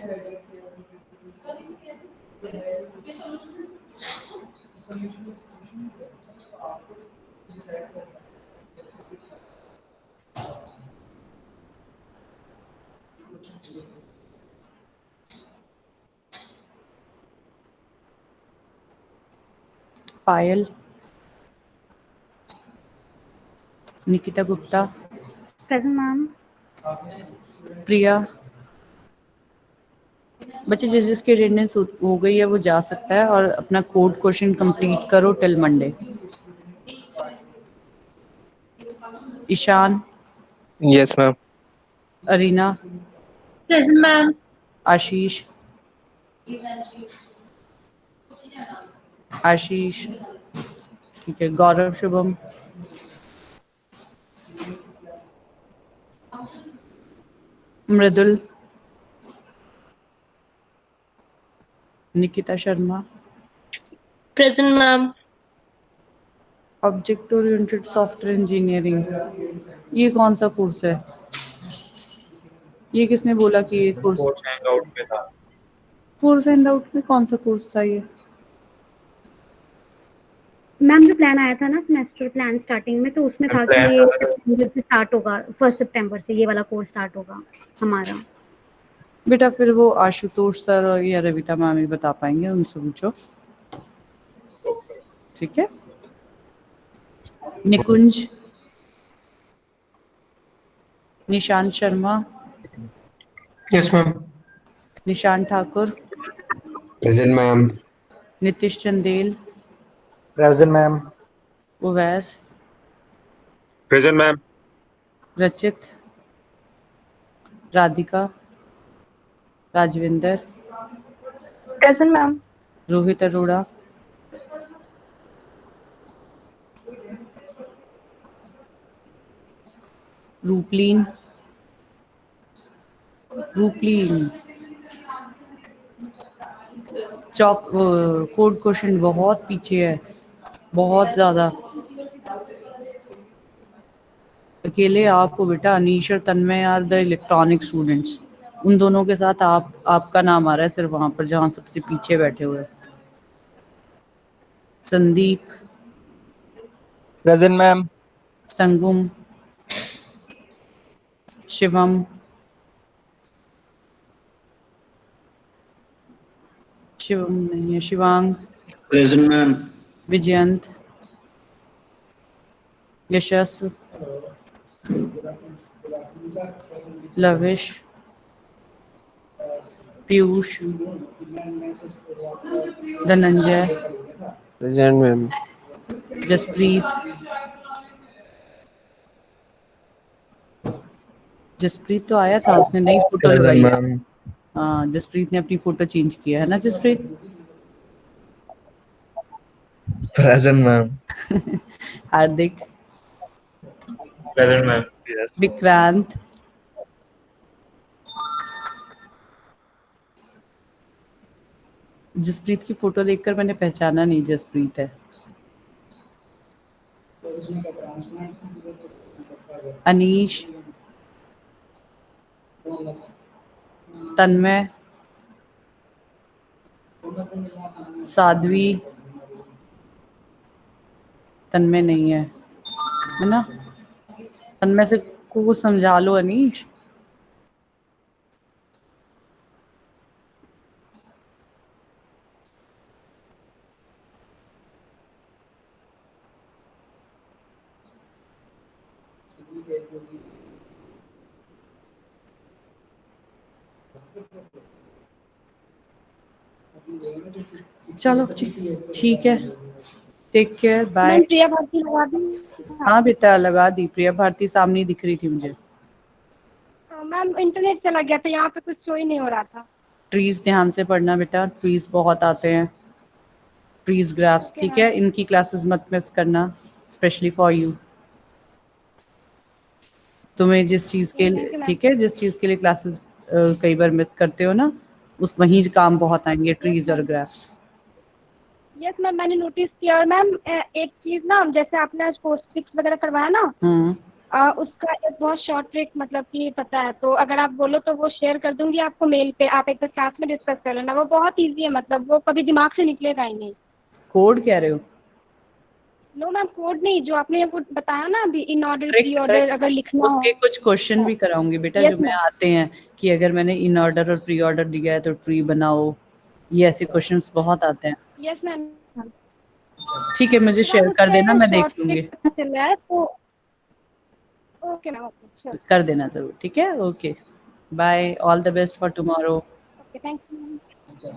पायल, निकिता गुप्ता, प्रेजेंट मैम। प्रिया। बच्चे जिस जिसकी अटेंडेंस हो गई है वो जा सकता है और अपना कोड क्वेश्चन कंप्लीट करो till Monday. Ishaan, Yes, ma'am. Arina, present ma'am. Ashish, Ashish, ठीक है। Gaurav, Shubham, Mridul, Nikita Sharma, present ma'am. Object oriented software engineering, ये कौन सा कोर्स है? ये किसने बोला कि ये कोर्स? कोर्स हैंग आउट में था। कोर्स एंड आउट में कौन सा कोर्स था ये? मैम जो प्लान आया था ना सेमेस्टर प्लान स्टार्टिंग में, तो उसमें था कि प्लान ये अलग है। सितंबर से स्टार्ट होगा, 1 सितंबर से ये वाला कोर्स स्टार्ट होगा हमारा। बेटा फिर वो आशुतोष सर और या रविता मैम ही बता पाएंगे, उनसे पूछो। ठीक है। निकुंज, Nishant Sharma, Yes, ma'am. Nishant Thakur, Present, ma'am. Nitish Chandel, Present, ma'am. Uwais, Present, ma'am. Rachit, Radhika, Rajvinder, Present, ma'am. Rohit Arora, Rupleen, Rupleen. चौक कोड क्वेश्चन बहुत पीछे है, बहुत ज्यादा। अकेले आपको बेटा अनीश और तन्मय आर द इलेक्ट्रॉनिक स्टूडेंट्स, उन दोनों के साथ आपका नाम आ रहा है सिर्फ वहां पर जहां सबसे पीछे बैठे हुए। Sandeep, Present, ma'am. संगुम, शिवम, शिवम नहीं है, Shivang, Present, ma'am. Vijayant, Yashas, Lavish, Piyush, Dhananjay, Present, ma'am. Jaspreet, Jaspreet तो आया था, उसने नई फोटो लगाई है। हाँ, जसप्रीत ने अपनी फोटो चेंज किया है ना जसप्रीत? Present, ma'am. हार्दिक, प्रेजेंट मैम। विक्रांत, जसप्रीत की फोटो देखकर मैंने पहचाना नहीं जसप्रीत है। अनीश, तन्मय, साध्वी, तन्मय नहीं है, है ना? तन्मय से को कुछ समझा लो अनीश। चलो ठीक है। Take care, bye. Ma'am Priya Bharti लगा दी। हाँ बेटा लगा दी, प्रिया भारती सामने दिख रही थी मुझे। मैम इंटरनेट चला गया था, यहाँ पे कुछ शो ही नहीं हो रहा था। ट्रीज ध्यान से पढ़ना बेटा, ट्रीज बहुत आते हैं, ट्रीज ग्राफ्स, Okay, ठीक है। इनकी क्लासेस मत मिस करना, स्पेशली फॉर यू। तुम्हें जिस चीज के Thank you, लिए, ma'am. ठीक है, जिस चीज के लिए क्लासेस कई बार मिस करते हो ना, उस वहीं काम बहुत आएंगे, ट्रीज और ग्राफ्स। यस मैम, मैंने नोटिस किया। और मैम एक चीज ना, जैसे आपने आज पोस्ट फिक्स वगैरह करवाया ना, उसका एक बहुत शॉर्ट ट्रिक मतलब कि पता है, तो अगर आप बोलो तो वो शेयर कर दूंगी आपको मेल पे, आप एक बार क्लास में डिस्कस कर लेना। वो बहुत इजी है, मतलब वो कभी दिमाग से निकलेगा ही नहीं। कोड कह रहे हो? नो मैम, कोड नहीं, जो आपने वो बताया ना अभी, in order trick, pre order अगर लिखना हो। उसके कुछ क्वेश्चन भी कराऊंगी बेटा, Yes, जो मैं ma'am. आते हैं कि अगर मैंने इन ऑर्डर और प्री ऑर्डर दिया है तो ट्री बनाओ, ये ऐसे क्वेश्चंस बहुत आते हैं। Yes ma'am. ठीक है, मुझे शेयर कर देना, मैं देख लूंगी। चल रहा है तो ओके मैम, ओके कर देना जरूर, ठीक है। Okay, bye, all the best for tomorrow. Okay, thank you.